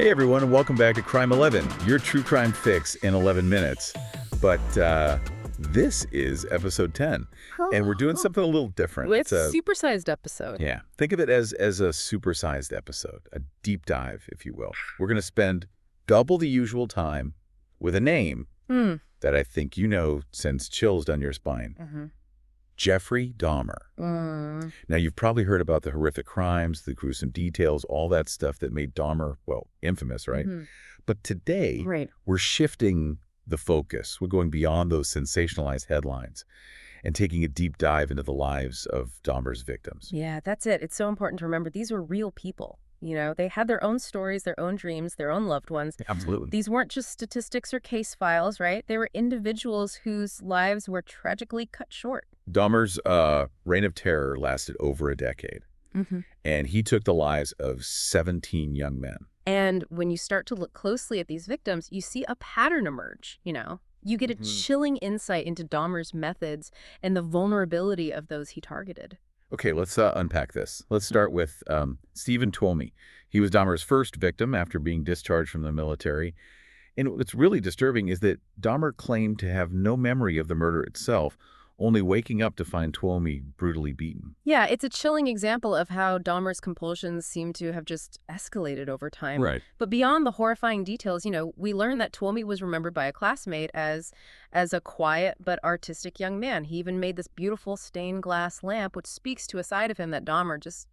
Hey everyone, and welcome back to Crime 11, your true crime fix in 11 minutes. But this is episode 10, and we're doing something a little different. It's a supersized episode. Yeah, think of it as a supersized episode, a deep dive, if you will. We're going to spend double the usual time with a name that I think you know sends chills down your spine. Jeffrey Dahmer. Now, you've probably heard about the horrific crimes, the gruesome details, all that stuff that made Dahmer, well, infamous, right? But today, we're shifting the focus. We're going beyond those sensationalized headlines and taking a deep dive into the lives of Dahmer's victims. Yeah, that's it. It's so important to remember these were real people. You know, they had their own stories, their own dreams, their own loved ones. Absolutely. These weren't just statistics or case files, right? They were individuals whose lives were tragically cut short. Dahmer's reign of terror lasted over a decade, and he took the lives of 17 young men. And when you start to look closely at these victims, you see a pattern emerge, you know? You get a chilling insight into Dahmer's methods and the vulnerability of those he targeted. Okay, let's unpack this. Let's start with Stephen Twomey. He was Dahmer's first victim after being discharged from the military. And what's really disturbing is that Dahmer claimed to have no memory of the murder itself, only waking up to find Twomey brutally beaten. Yeah, it's a chilling example of how Dahmer's compulsions seem to have just escalated over time. Right. But beyond the horrifying details, you know, we learned that Twomey was remembered by a classmate as a quiet but artistic young man. He even made this beautiful stained glass lamp, which speaks to a side of him that Dahmer just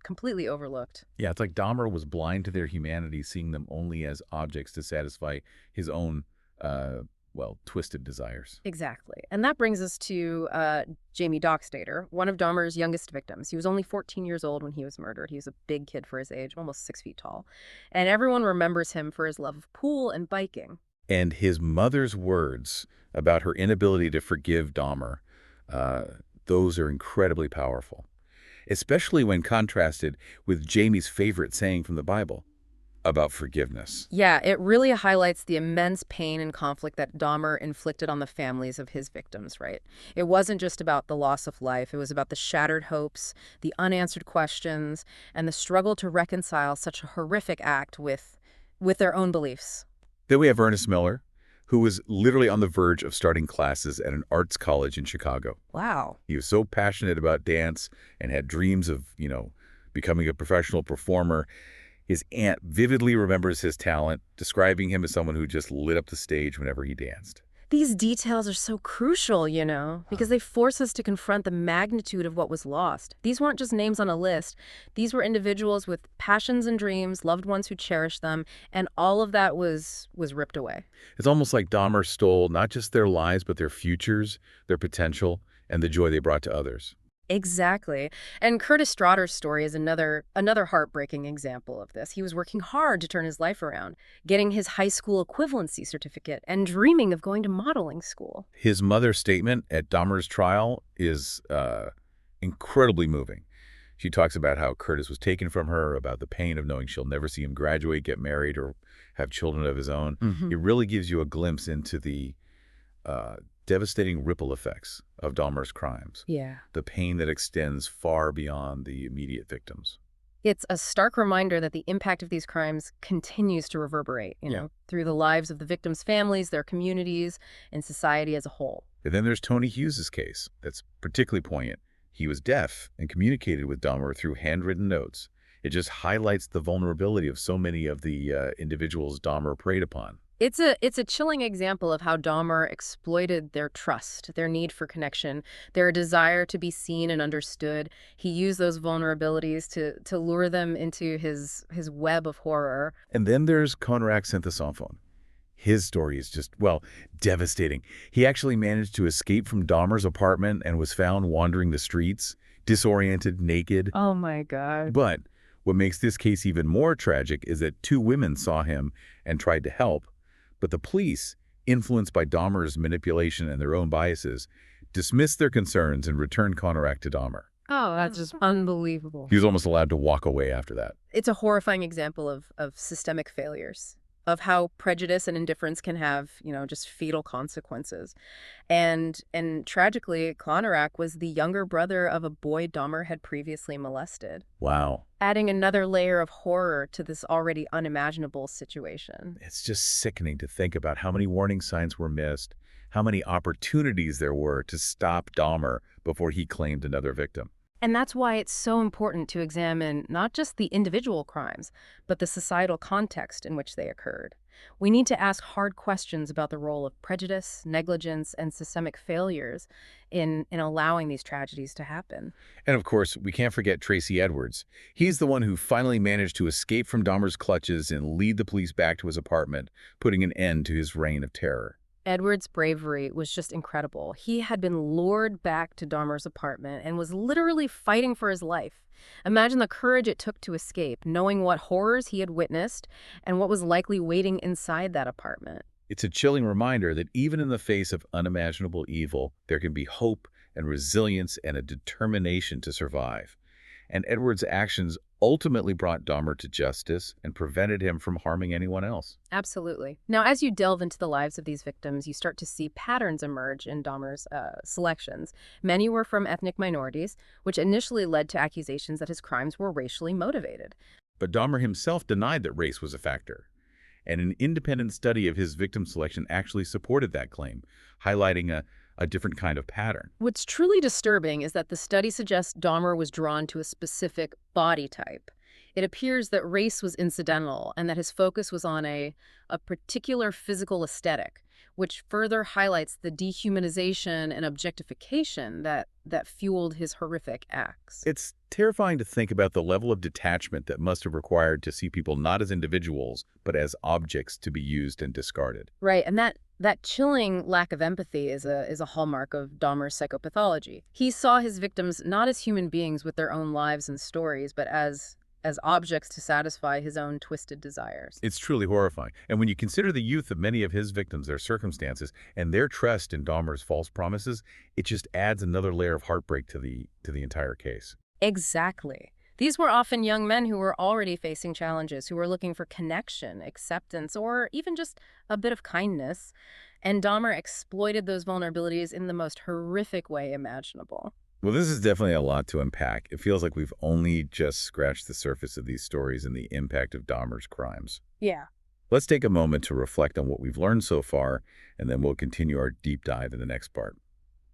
completely overlooked. Yeah, it's like Dahmer was blind to their humanity, seeing them only as objects to satisfy his own twisted desires. Exactly. And that brings us to Jamie Dockstader, one of Dahmer's youngest victims. He was only 14 years old when he was murdered. He was a big kid for his age, almost 6 feet tall. And everyone remembers him for his love of pool and biking. And his mother's words about her inability to forgive Dahmer, those are incredibly powerful, especially when contrasted with Jamie's favorite saying from the Bible about forgiveness. Yeah, it really highlights the immense pain and conflict that Dahmer inflicted on the families of his victims, right? It wasn't just about the loss of life. It was about the shattered hopes, the unanswered questions, and the struggle to reconcile such a horrific act with their own beliefs. Then we have Ernest Miller, who was literally on the verge of starting classes at an arts college in Chicago. Wow. He was so passionate about dance and had dreams of, becoming a professional performer. His aunt vividly remembers his talent, describing him as someone who just lit up the stage whenever he danced. These details are so crucial, because they force us to confront the magnitude of what was lost. These weren't just names on a list. These were individuals with passions and dreams, loved ones who cherished them, and all of that was ripped away. It's almost like Dahmer stole not just their lives, but their futures, their potential, and the joy they brought to others. Exactly. And Curtis Strotter's story is another heartbreaking example of this. He was working hard to turn his life around, getting his high school equivalency certificate and dreaming of going to modeling school. His mother's statement at Dahmer's trial is incredibly moving. She talks about how Curtis was taken from her, about the pain of knowing she'll never see him graduate, get married, or have children of his own. It really gives you a glimpse into the devastating ripple effects of Dahmer's crimes. Yeah. The pain that extends far beyond the immediate victims. It's a stark reminder that the impact of these crimes continues to reverberate, through the lives of the victims' families, their communities, and society as a whole. And then there's Tony Hughes's case. That's particularly poignant. He was deaf and communicated with Dahmer through handwritten notes. It just highlights the vulnerability of so many of the individuals Dahmer preyed upon. It's a chilling example of how Dahmer exploited their trust, their need for connection, their desire to be seen and understood. He used those vulnerabilities to lure them into his web of horror. And then there's Konrak Sinthasomphone. His story is just, devastating. He actually managed to escape from Dahmer's apartment and was found wandering the streets, disoriented, naked. Oh my God. But what makes this case even more tragic is that 2 women saw him and tried to help. But the police, influenced by Dahmer's manipulation and their own biases, dismissed their concerns and returned Konrak to Dahmer. Oh, that's just unbelievable. He was almost allowed to walk away after that. It's a horrifying example of systemic failures. of how prejudice and indifference can have, just fatal consequences. And tragically, Klonorak was the younger brother of a boy Dahmer had previously molested, Wow. adding another layer of horror to this already unimaginable situation. It's just sickening to think about how many warning signs were missed, how many opportunities there were to stop Dahmer before he claimed another victim. And that's why it's so important to examine not just the individual crimes, but the societal context in which they occurred. We need to ask hard questions about the role of prejudice, negligence, and systemic failures in allowing these tragedies to happen. And of course, we can't forget Tracy Edwards. He's the one who finally managed to escape from Dahmer's clutches and lead the police back to his apartment, putting an end to his reign of terror. Edward's bravery was just incredible. He had been lured back to Dahmer's apartment and was literally fighting for his life. Imagine the courage it took to escape, knowing what horrors he had witnessed and what was likely waiting inside that apartment. It's a chilling reminder that even in the face of unimaginable evil, there can be hope and resilience and a determination to survive. And Edwards' actions ultimately brought Dahmer to justice and prevented him from harming anyone else. Absolutely. Now, as you delve into the lives of these victims, you start to see patterns emerge in Dahmer's selections. Many were from ethnic minorities, which initially led to accusations that his crimes were racially motivated. But Dahmer himself denied that race was a factor. And an independent study of his victim selection actually supported that claim, highlighting a different kind of pattern. What's truly disturbing is that the study suggests Dahmer was drawn to a specific body type. It appears that race was incidental and that his focus was on a particular physical aesthetic, which further highlights the dehumanization and objectification that fueled his horrific acts. It's terrifying to think about the level of detachment that must have required to see people not as individuals, but as objects to be used and discarded. Right, and that chilling lack of empathy is a hallmark of Dahmer's psychopathology. He saw his victims not as human beings with their own lives and stories, but as objects to satisfy his own twisted desires. It's truly horrifying. And when you consider the youth of many of his victims, their circumstances, and their trust in Dahmer's false promises, it just adds another layer of heartbreak to the entire case. Exactly. These were often young men who were already facing challenges, who were looking for connection, acceptance, or even just a bit of kindness. And Dahmer exploited those vulnerabilities in the most horrific way imaginable. Well, this is definitely a lot to unpack. It feels like we've only just scratched the surface of these stories and the impact of Dahmer's crimes. Yeah. Let's take a moment to reflect on what we've learned so far, and then we'll continue our deep dive in the next part.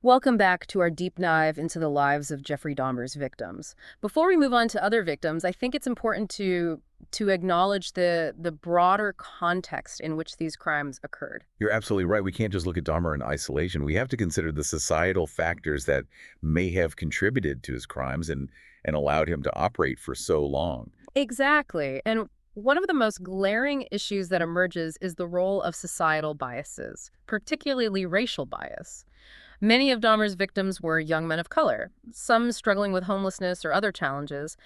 Welcome back to our deep dive into the lives of Jeffrey Dahmer's victims. Before we move on to other victims, I think it's important to acknowledge the broader context in which these crimes occurred. You're absolutely right. We can't just look at Dahmer in isolation. We have to consider the societal factors that may have contributed to his crimes and allowed him to operate for so long. Exactly. And one of the most glaring issues that emerges is the role of societal biases, particularly racial bias. Many of Dahmer's victims were young men of color, some struggling with homelessness or other challenges,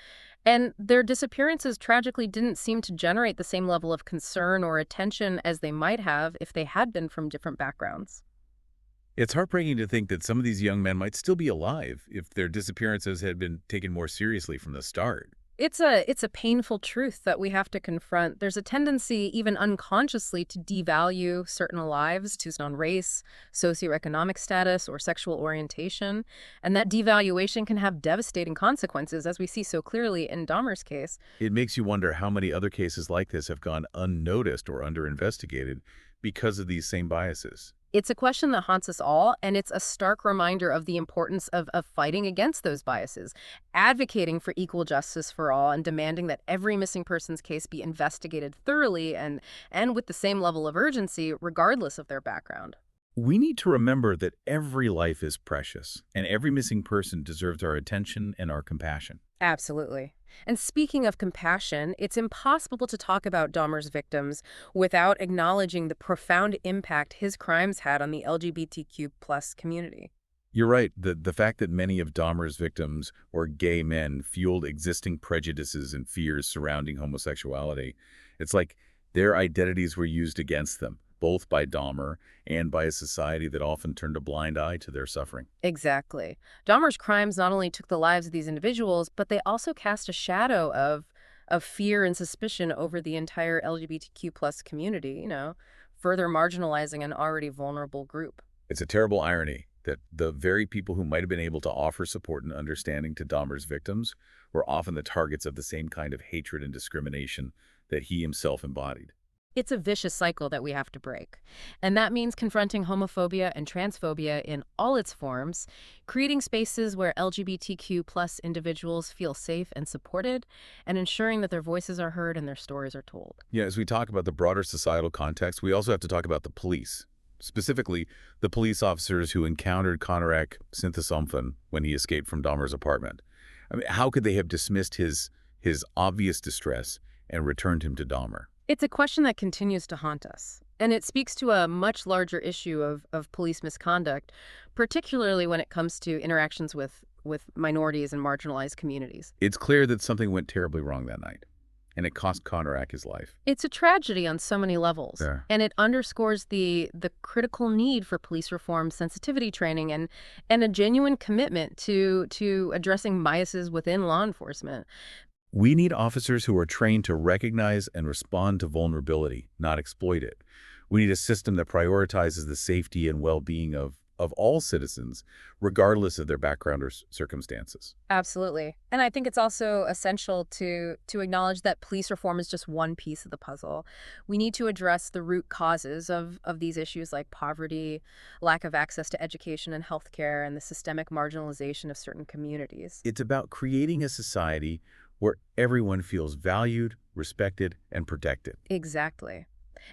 and their disappearances tragically didn't seem to generate the same level of concern or attention as they might have if they had been from different backgrounds. It's heartbreaking to think that some of these young men might still be alive if their disappearances had been taken more seriously from the start. It's a painful truth that we have to confront. There's a tendency, even unconsciously, to devalue certain lives based on race, socioeconomic status, or sexual orientation. And that devaluation can have devastating consequences, as we see so clearly in Dahmer's case. It makes you wonder how many other cases like this have gone unnoticed or underinvestigated because of these same biases. It's a question that haunts us all, and it's a stark reminder of the importance of fighting against those biases, advocating for equal justice for all, and demanding that every missing person's case be investigated thoroughly and with the same level of urgency, regardless of their background. We need to remember that every life is precious, and every missing person deserves our attention and our compassion. Absolutely. And speaking of compassion, it's impossible to talk about Dahmer's victims without acknowledging the profound impact his crimes had on the LGBTQ+ community. You're right. The fact that many of Dahmer's victims were gay men fueled existing prejudices and fears surrounding homosexuality. It's like their identities were used against them, both by Dahmer and by a society that often turned a blind eye to their suffering. Exactly. Dahmer's crimes not only took the lives of these individuals, but they also cast a shadow of fear and suspicion over the entire LGBTQ plus community, further marginalizing an already vulnerable group. It's a terrible irony that the very people who might have been able to offer support and understanding to Dahmer's victims were often the targets of the same kind of hatred and discrimination that he himself embodied. It's a vicious cycle that we have to break. And that means confronting homophobia and transphobia in all its forms, creating spaces where LGBTQ plus individuals feel safe and supported, and ensuring that their voices are heard and their stories are told. Yeah, as we talk about the broader societal context, we also have to talk about the police. Specifically, the police officers who encountered Konarek Sinthasomphon when he escaped from Dahmer's apartment. I mean, how could they have dismissed his obvious distress and returned him to Dahmer? It's a question that continues to haunt us, and it speaks to a much larger issue of police misconduct, particularly when it comes to interactions with minorities and marginalized communities. It's clear that something went terribly wrong that night, and it cost Konarek his life. It's a tragedy on so many levels, Yeah. and it underscores the critical need for police reform, sensitivity training, and a genuine commitment to addressing biases within law enforcement. We need officers who are trained to recognize and respond to vulnerability, not exploit it. We need a system that prioritizes the safety and well-being of all citizens, regardless of their background or circumstances. Absolutely. And I think it's also essential to acknowledge that police reform is just one piece of the puzzle. We need to address the root causes of these issues like poverty, lack of access to education and healthcare, and the systemic marginalization of certain communities. It's about creating a society where everyone feels valued, respected, and protected. Exactly.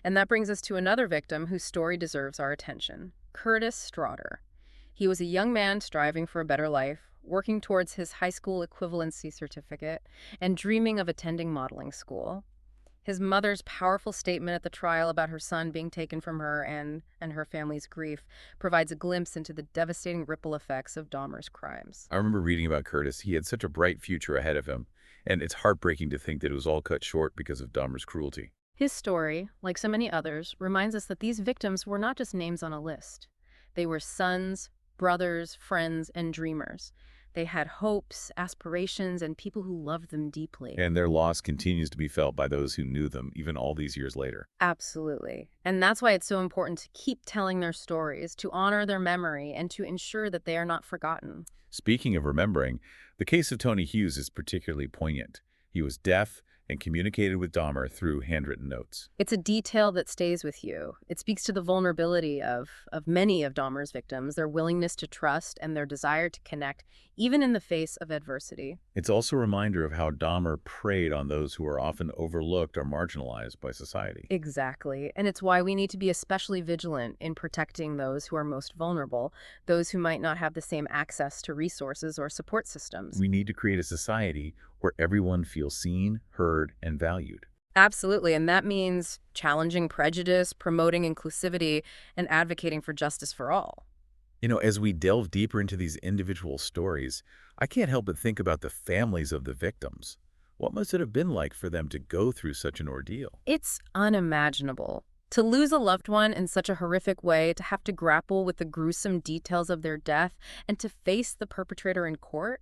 And that brings us to another victim whose story deserves our attention, Curtis Straughter. He was a young man striving for a better life, working towards his high school equivalency certificate, and dreaming of attending modeling school. His mother's powerful statement at the trial about her son being taken from her and her family's grief provides a glimpse into the devastating ripple effects of Dahmer's crimes. I remember reading about Curtis. He had such a bright future ahead of him, and it's heartbreaking to think that it was all cut short because of Dahmer's cruelty. His story, like so many others, reminds us that these victims were not just names on a list. They were sons, brothers, friends, and dreamers. They had hopes, aspirations, and people who loved them deeply. And their loss continues to be felt by those who knew them, even all these years later. Absolutely. And that's why it's so important to keep telling their stories, to honor their memory, and to ensure that they are not forgotten. Speaking of remembering, the case of Tony Hughes is particularly poignant. He was deaf and communicated with Dahmer through handwritten notes. It's a detail that stays with you. It speaks to the vulnerability of many of Dahmer's victims, their willingness to trust, and their desire to connect, even in the face of adversity. It's also a reminder of how Dahmer preyed on those who are often overlooked or marginalized by society. Exactly. And it's why we need to be especially vigilant in protecting those who are most vulnerable, those who might not have the same access to resources or support systems. We need to create a society where everyone feels seen, heard, and valued. Absolutely. And that means challenging prejudice, promoting inclusivity, and advocating for justice for all. You know, as we delve deeper into these individual stories, I can't help but think about the families of the victims. What must it have been like for them to go through such an ordeal? It's unimaginable. To lose a loved one in such a horrific way, to have to grapple with the gruesome details of their death, and to face the perpetrator in court,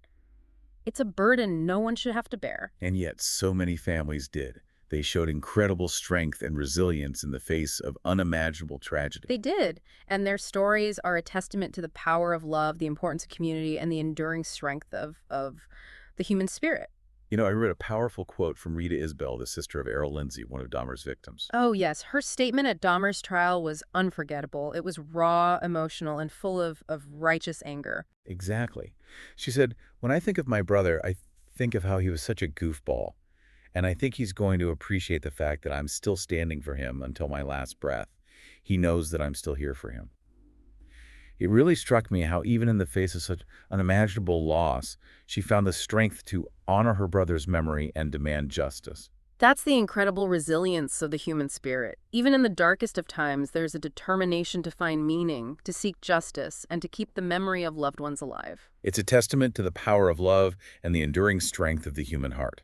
it's a burden no one should have to bear. And yet so many families did. They showed incredible strength and resilience in the face of unimaginable tragedy. They did, and their stories are a testament to the power of love, the importance of community, and the enduring strength of the human spirit. You know, I read a powerful quote from Rita Isbell, the sister of Errol Lindsay, one of Dahmer's victims. Oh, yes. Her statement at Dahmer's trial was unforgettable. It was raw, emotional, and full of righteous anger. Exactly. She said, "When I think of my brother, I think of how he was such a goofball. And I think he's going to appreciate the fact that I'm still standing for him until my last breath. He knows that I'm still here for him." It really struck me how even in the face of such unimaginable loss, she found the strength to honor her brother's memory and demand justice. That's the incredible resilience of the human spirit. Even in the darkest of times, there's a determination to find meaning, to seek justice, and to keep the memory of loved ones alive. It's a testament to the power of love and the enduring strength of the human heart.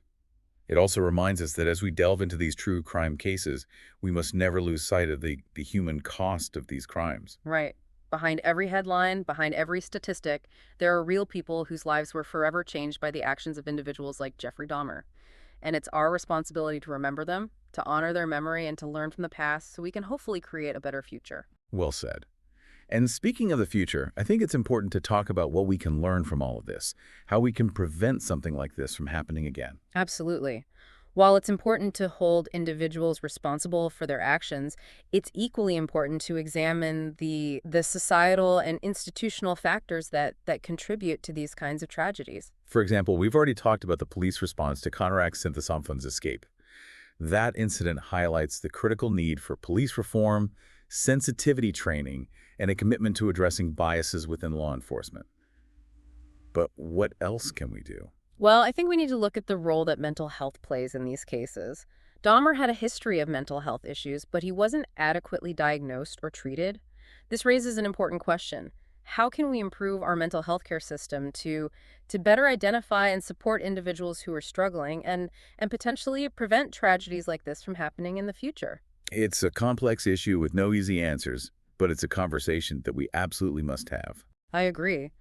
It also reminds us that as we delve into these true crime cases, we must never lose sight of the human cost of these crimes. Right. Behind every headline, behind every statistic, there are real people whose lives were forever changed by the actions of individuals like Jeffrey Dahmer. And it's our responsibility to remember them, to honor their memory, and to learn from the past so we can hopefully create a better future. Well said. And speaking of the future, I think it's important to talk about what we can learn from all of this, how we can prevent something like this from happening again. Absolutely. While it's important to hold individuals responsible for their actions, it's equally important to examine the societal and institutional factors that contribute to these kinds of tragedies. For example, we've already talked about the police response to Conrad Sinthasomphon's escape. That incident highlights the critical need for police reform, sensitivity training, and a commitment to addressing biases within law enforcement. But what else can we do? Well, I think we need to look at the role that mental health plays in these cases. Dahmer had a history of mental health issues, but he wasn't adequately diagnosed or treated. This raises an important question. How can we improve our mental health care system to better identify and support individuals who are struggling and potentially prevent tragedies like this from happening in the future? It's a complex issue with no easy answers, but it's a conversation that we absolutely must have. I agree.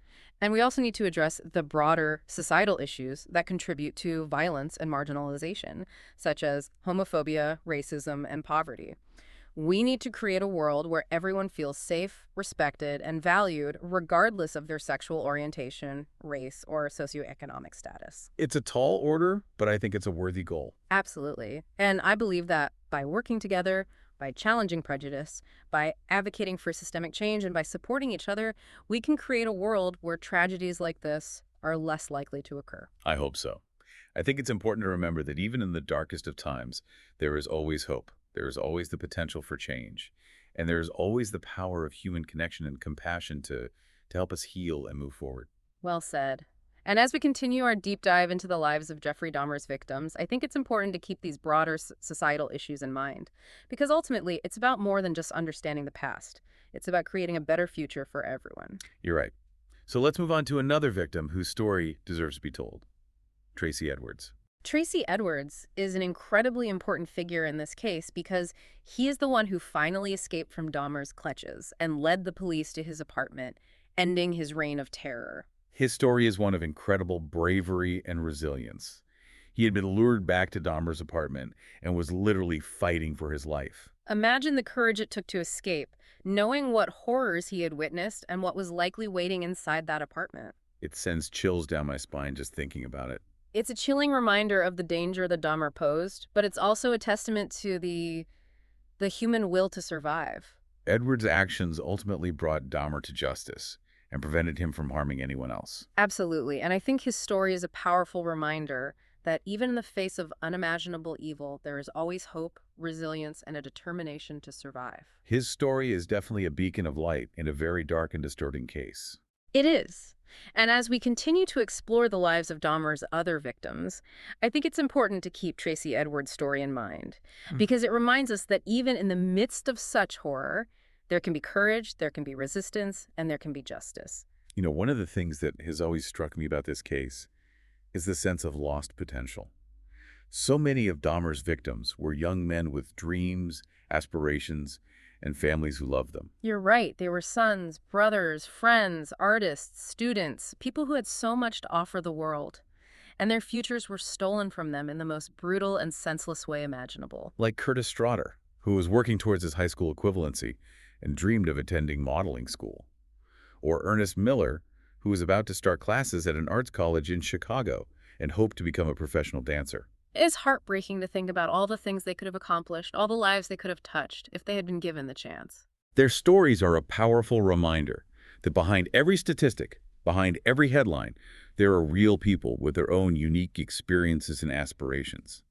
And we also need to address the broader societal issues that contribute to violence and marginalization, such as homophobia, racism, and poverty. We need to create a world where everyone feels safe, respected, and valued regardless of their sexual orientation, race, or socioeconomic status. It's a tall order, but I think it's a worthy goal. Absolutely. And I believe that by working together, by challenging prejudice, by advocating for systemic change, and by supporting each other, we can create a world where tragedies like this are less likely to occur. I hope so. I think it's important to remember that even in the darkest of times, there is always hope. There is always the potential for change. And there is always the power of human connection and compassion to help us heal and move forward. Well said. And as we continue our deep dive into the lives of Jeffrey Dahmer's victims, I think it's important to keep these broader societal issues in mind. Because ultimately, it's about more than just understanding the past. It's about creating a better future for everyone. You're right. So let's move on to another victim whose story deserves to be told. Tracy Edwards. Tracy Edwards is an incredibly important figure in this case because he is the one who finally escaped from Dahmer's clutches and led the police to his apartment, ending his reign of terror. His story is one of incredible bravery and resilience. He had been lured back to Dahmer's apartment and was literally fighting for his life. Imagine the courage it took to escape, knowing what horrors he had witnessed and what was likely waiting inside that apartment. It sends chills down my spine just thinking about it. It's a chilling reminder of the danger that Dahmer posed, but it's also a testament to the human will to survive. Edwards' actions ultimately brought Dahmer to justice and prevented him from harming anyone else. Absolutely, and I think his story is a powerful reminder that even in the face of unimaginable evil, there is always hope, resilience, and a determination to survive. His story is definitely a beacon of light in a very dark and distorting case. It is. And as we continue to explore the lives of Dahmer's other victims, I think it's important to keep Tracy Edwards' story in mind, because it reminds us that even in the midst of such horror, there can be courage, there can be resistance, and there can be justice. You know, one of the things that has always struck me about this case is the sense of lost potential. So many of Dahmer's victims were young men with dreams, aspirations, and families who loved them. You're right. They were sons, brothers, friends, artists, students, people who had so much to offer the world. And their futures were stolen from them in the most brutal and senseless way imaginable. Like Curtis Straughter, who was working towards his high school equivalency and dreamed of attending modeling school. Or Ernest Miller, who was about to start classes at an arts college in Chicago and hoped to become a professional dancer. It's heartbreaking to think about all the things they could have accomplished, all the lives they could have touched if they had been given the chance. Their stories are a powerful reminder that behind every statistic, behind every headline, there are real people with their own unique experiences and aspirations.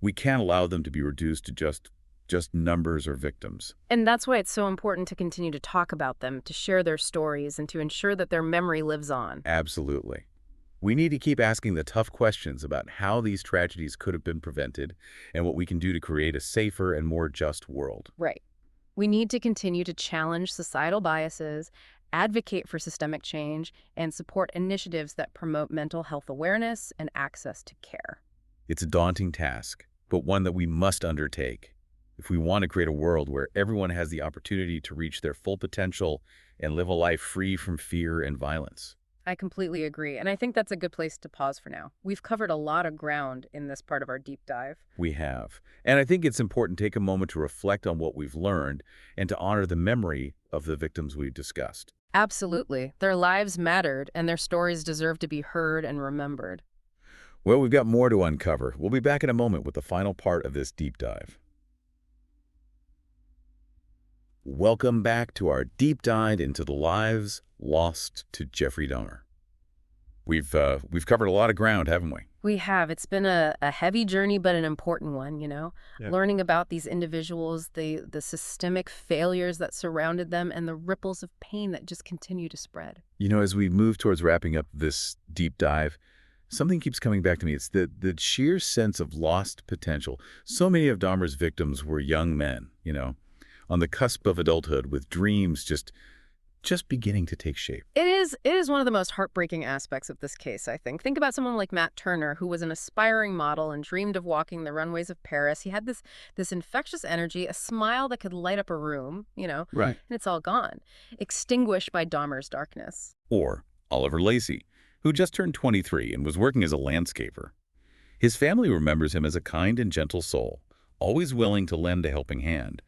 We can't allow them to be reduced to just numbers or victims. And that's why it's so important to continue to talk about them, to share their stories, and to ensure that their memory lives on. Absolutely. We need to keep asking the tough questions about how these tragedies could have been prevented and what we can do to create a safer and more just world. Right. We need to continue to challenge societal biases, advocate for systemic change, and support initiatives that promote mental health awareness and access to care. It's a daunting task, but one that we must undertake if we want to create a world where everyone has the opportunity to reach their full potential and live a life free from fear and violence. I completely agree. And I think that's a good place to pause for now. We've covered a lot of ground in this part of our deep dive. We have. And I think it's important to take a moment to reflect on what we've learned and to honor the memory of the victims we've discussed. Absolutely. Their lives mattered, and their stories deserve to be heard and remembered. Well, we've got more to uncover. We'll be back in a moment with the final part of this deep dive. Welcome back to our deep dive into the lives lost to Jeffrey Dahmer. We've covered a lot of ground, haven't we? We have. It's been a heavy journey, but an important one, Yeah. Learning about these individuals, the systemic failures that surrounded them, and the ripples of pain that just continue to spread. As we move towards wrapping up this deep dive, something keeps coming back to me. It's the sheer sense of lost potential. So many of Dahmer's victims were young men, on the cusp of adulthood with dreams just beginning to take shape. It is one of the most heartbreaking aspects of this case, I think. Think about someone like Matt Turner, who was an aspiring model and dreamed of walking the runways of Paris. He had this infectious energy, a smile that could light up a room, Right. and it's all gone, extinguished by Dahmer's darkness. Or Oliver Lacey, who just turned 23 and was working as a landscaper. His family remembers him as a kind and gentle soul, always willing to lend a helping hand.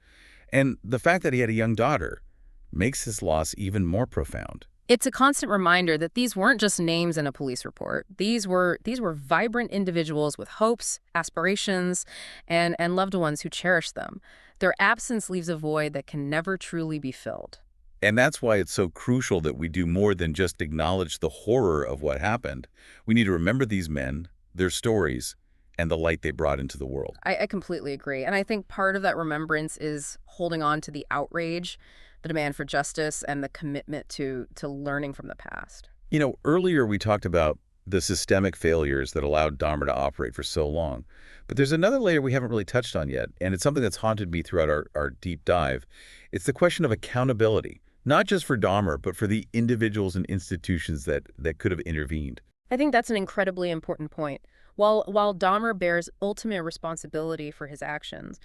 And the fact that he had a young daughter makes his loss even more profound. It's a constant reminder that these weren't just names in a police report. These were vibrant individuals with hopes, aspirations, and loved ones who cherish them. Their absence leaves a void that can never truly be filled. And that's why it's so crucial that we do more than just acknowledge the horror of what happened. We need to remember these men, their stories, and the light they brought into the world. I completely agree. And I think part of that remembrance is holding on to the outrage, the demand for justice, and the commitment to learning from the past. Earlier we talked about the systemic failures that allowed Dahmer to operate for so long. But there's another layer we haven't really touched on yet, and it's something that's haunted me throughout our deep dive. It's the question of accountability, not just for Dahmer, but for the individuals and institutions that could have intervened. I think that's an incredibly important point. While Dahmer bears ultimate responsibility for his actions,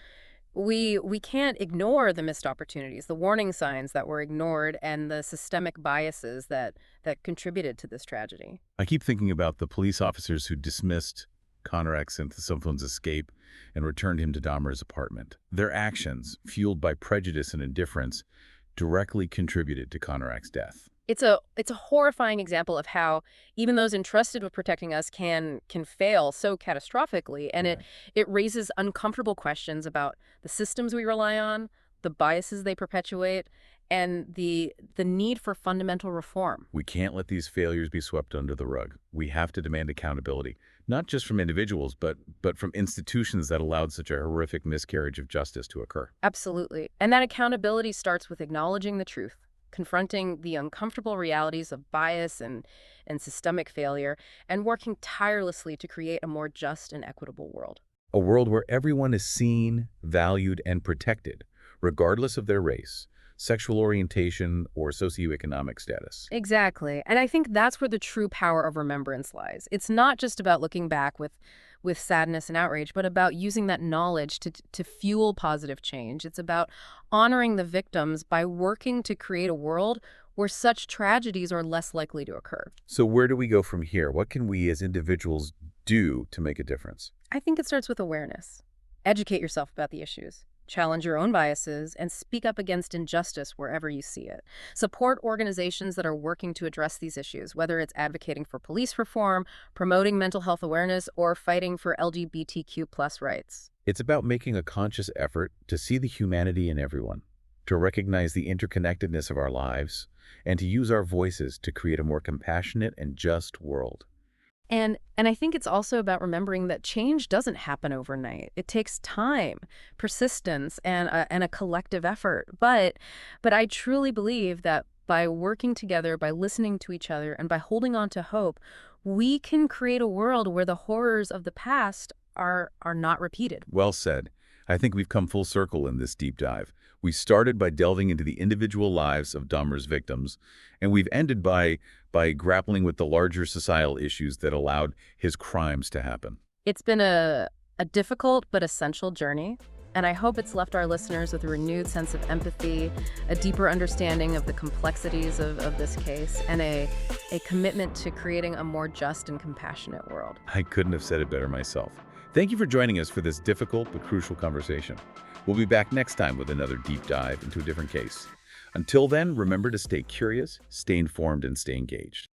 we can't ignore the missed opportunities, the warning signs that were ignored, and the systemic biases that contributed to this tragedy. I keep thinking about the police officers who dismissed Conrad Someone's escape and returned him to Dahmer's apartment. Their actions, fueled by prejudice and indifference, directly contributed to Conrad's death. It's a horrifying example of how even those entrusted with protecting us can fail so catastrophically, and Right. it raises uncomfortable questions about the systems we rely on, the biases they perpetuate, and the need for fundamental reform. We can't let these failures be swept under the rug. We have to demand accountability, not just from individuals, but from institutions that allowed such a horrific miscarriage of justice to occur. Absolutely. And that accountability starts with acknowledging the truth, confronting the uncomfortable realities of bias and systemic failure, and working tirelessly to create a more just and equitable world. A world where everyone is seen, valued, and protected, regardless of their race, sexual orientation, or socioeconomic status. Exactly. And I think that's where the true power of remembrance lies. It's not just about looking back with sadness and outrage, but about using that knowledge to fuel positive change. It's about honoring the victims by working to create a world where such tragedies are less likely to occur. So where do we go from here? What can we as individuals do to make a difference? I think it starts with awareness. Educate yourself about the issues. Challenge your own biases, and speak up against injustice wherever you see it. Support organizations that are working to address these issues, whether it's advocating for police reform, promoting mental health awareness, or fighting for LGBTQ+ rights. It's about making a conscious effort to see the humanity in everyone, to recognize the interconnectedness of our lives, and to use our voices to create a more compassionate and just world. And I think it's also about remembering that change doesn't happen overnight. It takes time, persistence, and a collective effort. But I truly believe that by working together, by listening to each other, and by holding on to hope, we can create a world where the horrors of the past are not repeated. Well said. I think we've come full circle in this deep dive. We started by delving into the individual lives of Dahmer's victims, and we've ended by grappling with the larger societal issues that allowed his crimes to happen. It's been a difficult but essential journey. And I hope it's left our listeners with a renewed sense of empathy, a deeper understanding of the complexities of this case, and a commitment to creating a more just and compassionate world. I couldn't have said it better myself. Thank you for joining us for this difficult but crucial conversation. We'll be back next time with another deep dive into a different case. Until then, remember to stay curious, stay informed, and stay engaged.